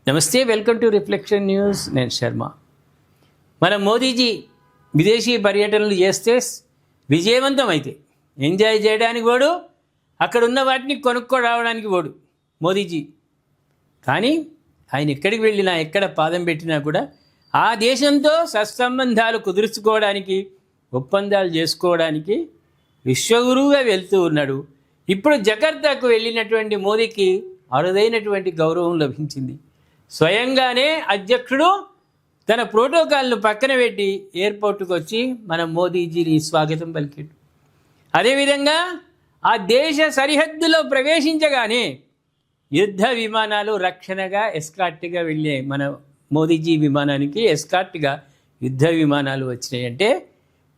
నమస్తే, welcome to reflection news. నేను శర్మ. మన మోదీజీ విదేశీ పర్యటనలు చేస్తే విజయవంతం అయితే ఎంజాయ్ చేయడానికి పోడు, అక్కడ ఉన్న వాటిని కొనుక్కో రావడానికి పోడు మోదీజీ. కానీ ఆయన ఎక్కడికి వెళ్ళినా, ఎక్కడ పాదం పెట్టినా కూడా ఆ దేశంతో సత్సంబంధాలు కుదుర్చుకోవడానికి, ఒప్పందాలు చేసుకోవడానికి విశ్వగురువుగా వెళ్తూ ఉన్నాడు. ఇప్పుడు జకర్తాకు వెళ్ళినటువంటి మోదీకి అరుదైనటువంటి గౌరవం లభించింది. స్వయంగానే అధ్యక్షుడు తన ప్రోటోకాల్ను పక్కన పెట్టి ఎయిర్పోర్టుకు వచ్చి మన మోదీజీని స్వాగతం పలికాడు. అదేవిధంగా ఆ దేశ సరిహద్దులో ప్రవేశించగానే యుద్ధ విమానాలు రక్షణగా ఎస్కార్ట్గా వెళ్ళే మన మోదీజీ విమానానికి ఎస్కార్ట్గా యుద్ధ విమానాలు వచ్చినాయి. అంటే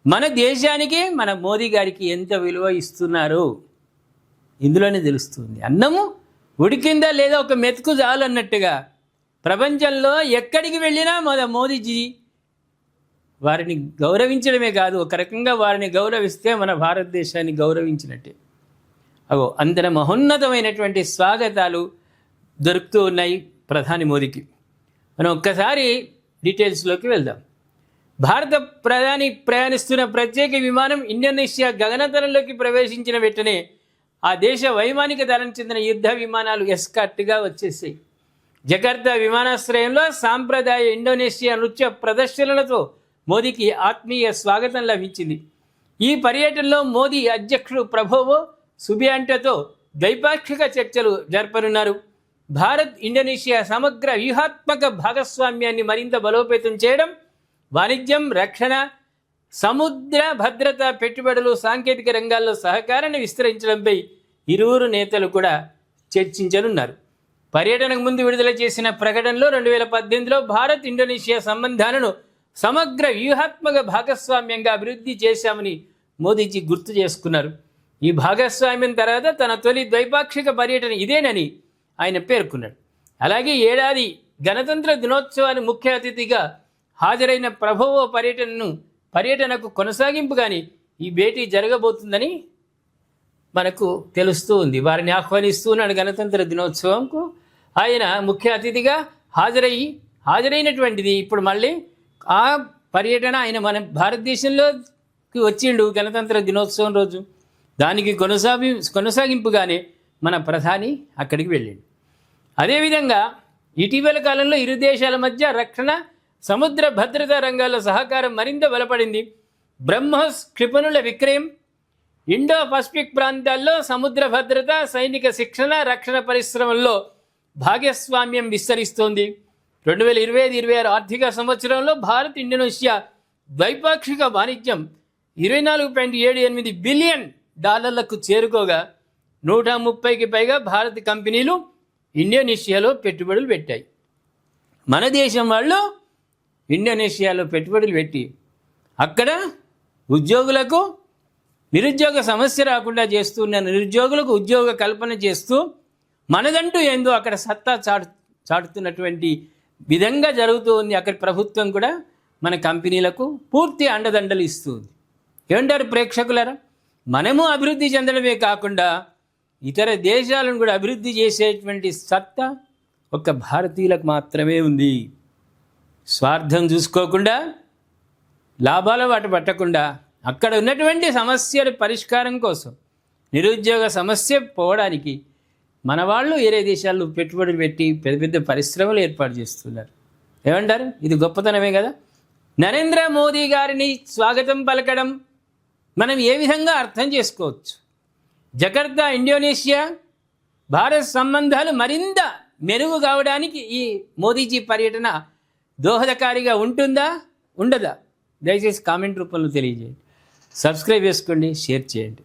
మన దేశానికి, మన మోదీ గారికి ఎంత విలువ ఇస్తున్నారు ఇందులోనే తెలుస్తుంది. అన్నము ఉడికిందా లేదా ఒక మెతుకు చాలు అన్నట్టుగా ప్రపంచంలో ఎక్కడికి వెళ్ళినా మన మోదీజీ వారిని గౌరవించడమే కాదు, ఒక రకంగా వారిని గౌరవిస్తే మన భారతదేశాన్ని గౌరవించినట్టే. అంతన మహోన్నతమైనటువంటి స్వాగతాలు దొరుకుతూ ఉన్నాయి ప్రధాని మోదీకి. మనం ఒక్కసారి డీటెయిల్స్లోకి వెళ్దాం. భారత ప్రధాని ప్రయాణిస్తున్న ప్రత్యేక విమానం ఇండోనేషియా గగనతలంలోకి ప్రవేశించిన వెంటనే ఆ దేశ వైమానిక దళానికి చెందిన యుద్ధ విమానాలు ఎస్కార్ట్గా వచ్చేసాయి. జకర్తా విమానాశ్రయంలో సాంప్రదాయ ఇండోనేషియా నృత్య ప్రదర్శనలతో మోదీకి ఆత్మీయ స్వాగతం లభించింది. ఈ పర్యటనలో మోదీ అధ్యక్షుడు ప్రభోవో సుబియాంటోతో ద్వైపాక్షిక చర్చలు జరపనున్నారు. భారత్ ఇండోనేషియా సమగ్ర వ్యూహాత్మక భాగస్వామ్యాన్ని మరింత బలోపేతం చేయడం, వాణిజ్యం, రక్షణ, సముద్ర భద్రత, పెట్టుబడులు, సాంకేతిక రంగాల్లో సహకారాన్ని విస్తరించడంపై ఇరువురు నేతలు కూడా చర్చించనున్నారు. పర్యటనకు ముందు విడుదల చేసిన ప్రకటనలో 2018లో భారత్ ఇండోనేషియా సంబంధాలను సమగ్ర వ్యూహాత్మక భాగస్వామ్యంగా అభివృద్ధి చేశామని మోదీజీ గుర్తు చేసుకున్నారు. ఈ భాగస్వామ్యం తర్వాత తన తొలి ద్వైపాక్షిక పర్యటన ఇదేనని ఆయన పేర్కొన్నాడు. అలాగే ఏడాది గణతంత్ర దినోత్సవాన్ని ముఖ్య అతిథిగా హాజరైన ప్రభోవో పర్యటనకు కొనసాగింపుగాని ఈ భేటీ జరగబోతుందని మనకు తెలుస్తూ ఉంది. వారిని ఆహ్వానిస్తూ ఉన్నాడు గణతంత్ర దినోత్సవంకు. ఆయన ముఖ్య అతిథిగా హాజరైనటువంటిది. ఇప్పుడు మళ్ళీ ఆ పర్యటన ఆయన మన భారతదేశంలోకి వచ్చిండు గణతంత్ర దినోత్సవం రోజు. దానికి కొనసాగింపుగానే మన ప్రధాని అక్కడికి వెళ్ళిండు. అదేవిధంగా ఇటీవల కాలంలో ఇరు దేశాల మధ్య రక్షణ, సముద్ర భద్రతా రంగాల్లో సహకారం మరింత బలపడింది. బ్రహ్మోస్ క్షిపణుల విక్రయం, ఇండో పసిఫిక్ ప్రాంతాల్లో సముద్ర భద్రత, సైనిక శిక్షణ, రక్షణ పరిశ్రమల్లో భాగస్వామ్యం విస్తరిస్తోంది. 2025-26 ఆర్థిక సంవత్సరంలో భారత్ ఇండోనేషియా ద్వైపాక్షిక వాణిజ్యం $24.78 బిలియన్ చేరుకోగా 130కి పైగా భారత కంపెనీలు ఇండోనేషియాలో పెట్టుబడులు పెట్టాయి. మన దేశం వాళ్ళు ఇండోనేషియాలో పెట్టుబడులు పెట్టి అక్కడ ఉద్యోగులకు నిరుద్యోగ సమస్య రాకుండా చేస్తున్న నిరుద్యోగులకు ఉద్యోగ కల్పన చేస్తూ మనదంటూ ఏందో అక్కడ సత్తా చాటుతున్నటువంటి విధంగా జరుగుతూ ఉంది. అక్కడ ప్రభుత్వం కూడా మన కంపెనీలకు పూర్తి అండదండలు ఇస్తుంది. ఏమంటారు ప్రేక్షకులారా? మనము అభివృద్ధి చెందడమే కాకుండా ఇతర దేశాలను కూడా అభివృద్ధి చేసేటువంటి సత్తా ఒక్క భారతీయులకు మాత్రమే ఉంది. స్వార్థం చూసుకోకుండా, లాభాల వాట పట్టకుండా అక్కడ ఉన్నటువంటి సమస్యల పరిష్కారం కోసం, నిరుద్యోగ సమస్య పోవడానికి మన వాళ్ళు వేరే దేశాల్లో పెట్టుబడులు పెట్టి పెద్ద పెద్ద పరిశ్రమలు ఏర్పాటు చేస్తున్నారు. ఏమంటారు? ఇది గొప్పతనమే కదా. నరేంద్ర మోదీ గారిని స్వాగతం పలకడం మనం ఏ విధంగా అర్థం చేసుకోవచ్చు? జకర్తా ఇండోనేషియా భారత్ సంబంధాలు మరింత మెరుగు కావడానికి ఈ మోదీజీ పర్యటన దోహదకారిగా ఉంటుందా, ఉండదా? దయచేసి కామెంట్ రూపంలో తెలియజేయండి. సబ్స్క్రైబ్ చేసుకోండి, షేర్ చేయండి.